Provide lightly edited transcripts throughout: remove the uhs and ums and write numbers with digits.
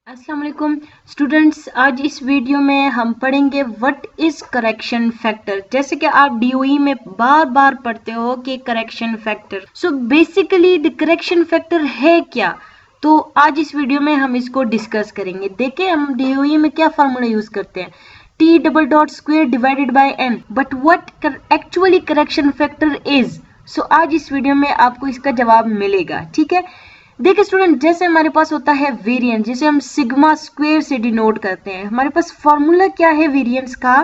अस्सलाम वालेकुम स्टूडेंट्स, आज इस वीडियो में हम पढ़ेंगे व्हाट इज करेक्शन फैक्टर। जैसे कि आप डीओई में बार बार पढ़ते हो कि correction factor, so basically the correction factor है क्या। तो आज इस वीडियो में हम इसको डिस्कस करेंगे। देखिए हम डीओई में क्या फार्मूला यूज करते हैं, T double dot square divided by N, but what actually correction factor is. So आज इस वीडियो में आपको इसका जवाब मिलेगा, ठीक है। देखिए स्टूडेंट, जैसे हमारे पास होता है वेरिएंस, जिसे हम सिग्मा स्क्वायर से डिनोट करते हैं। हमारे पास फॉर्मूला क्या है वेरिएंस का,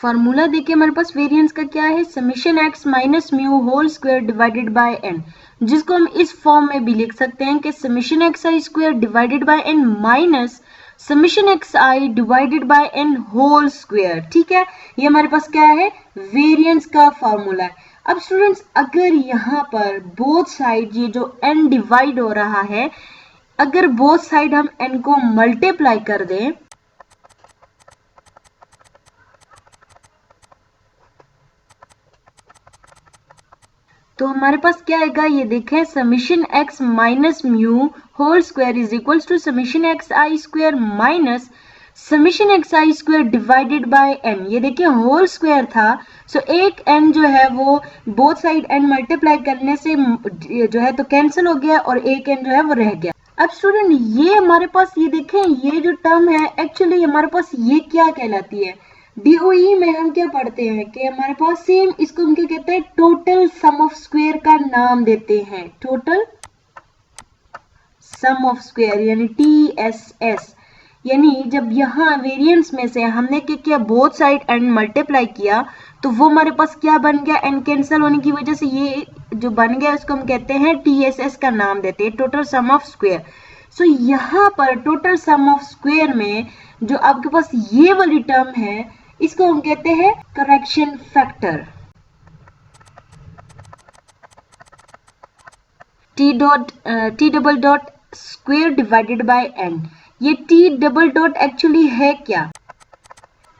फॉर्मूला देखिए हमारे पास वेरिएंस का क्या है, summation x minus mu whole square divided by n, जिसको हम इस फॉर्म में भी लिख सकते हैं कि summation x i square divided by n minus summation x i divided by n whole square. ठीक है, ये हमारे पास क्या है, वेरिएंस का फॉर्मूला है। अब स्टूडेंट्स, अगर यहाँ पर बोथ साइड ये जो n डिवाइड हो रहा है, अगर बोथ साइड हम n को मल्टीप्लाई कर दें तो हमारे पास क्या आएगा, ये देखें, summation x minus mu whole square is equals to summation x i square minus summation x i square divided by n. ये देखिए होल स्क्वायर था, सो एक एन जो है वो बोथ साइड एन मल्टीप्लाई करने से जो है तो कैंसिल हो गया और एक एन जो है वो रह गया। अब स्टूडेंट, ये हमारे पास ये देखें, ये जो टर्म है एक्चुअली हमारे पास ये क्या कहलाती है, डीओई में हम क्या पढ़ते हैं कि हमारे पास सेम इसको हम क्या कहते हैं, टोटल सम ऑफ स्क्वायर का नाम देते हैं, टोटल सम ऑफ स्क्वायर यानी TSS। यानी जब यहाँ वेरिएंस में से हमने क्या किया, बोथ साइड एन मल्टीप्लाई किया, तो वो हमारे पास क्या बन गया, एन कैंसिल होने की वजह से ये जो बन गया उसको हम कहते हैं TSS का नाम देते हैं, टोटल सम ऑफ स्क्वायर। सो यहाँ पर टोटल सम ऑफ स्क्वायर में जो आपके पास ये वाली टर्म है, इसको हम कहते हैं correction factor. T double dot square divided by n. ये टी डबल डॉट एक्चुअली है क्या,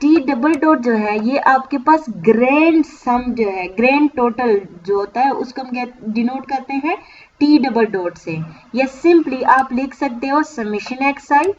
टी डबल डॉट जो है ये आपके पास ग्रैंड सम जो है, ग्रैंड टोटल जो होता है उसको हम डिनोट करते हैं टी डबल डॉट से, या सिंपली आप लिख सकते हो समेशन एक्स आई,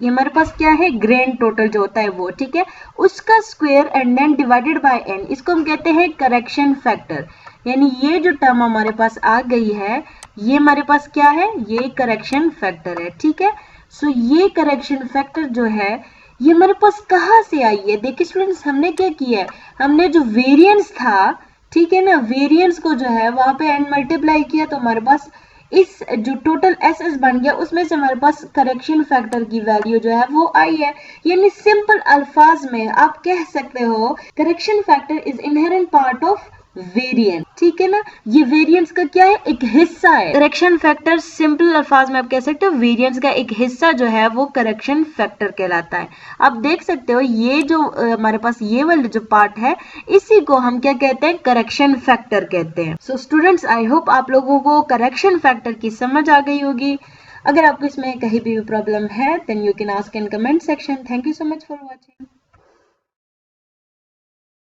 ये हमारे पास क्या है, ग्रैंड टोटल जो होता है वो, ठीक है, उसका square and then divided by n, इसको हम कहते हैं करेक्शन फैक्टर। यानी ये जो टर्म हमारे पास आ गई है, ये हमारे पास क्या है, ये करेक्शन फैक्टर है, ठीक है। सो ये करेक्शन फैक्टर जो है ये हमारे पास कहाँ से आई है, देखिए स्टूडेंट्स, हमने क्या किया है, हमने जो वेरिएंस था, ठीक है ना, वेरिएंस को जो है वहां पे एन मल्टीप्लाई किया, तो हमारे पास इस जो टोटल एस एस बन गया उसमें से हमारे पास करेक्शन फैक्टर की वैल्यू जो है वो आई है। यानी सिंपल अल्फाज में आप कह सकते हो correction factor is inherent part of variance, ठीक है ना। ये वेरिएंस का क्या है, एक हिस्सा है। करेक्शन फैक्टर सिंपल अल्फाज में आप कह सकते हो वेरिएंस का एक हिस्सा जो है वो करेक्शन फैक्टर कहलाता है। आप देख सकते हो ये जो हमारे पास ये वाला जो पार्ट है, इसी को हम क्या कहते हैं, करेक्शन फैक्टर कहते हैं। सो स्टूडेंट्स, आई होप आप लोगों को करेक्शन फैक्टर की समझ आ गई होगी। अगर आपको इसमें कहीं भी प्रॉब्लम है then you can ask in comment section. Thank you so much for watching.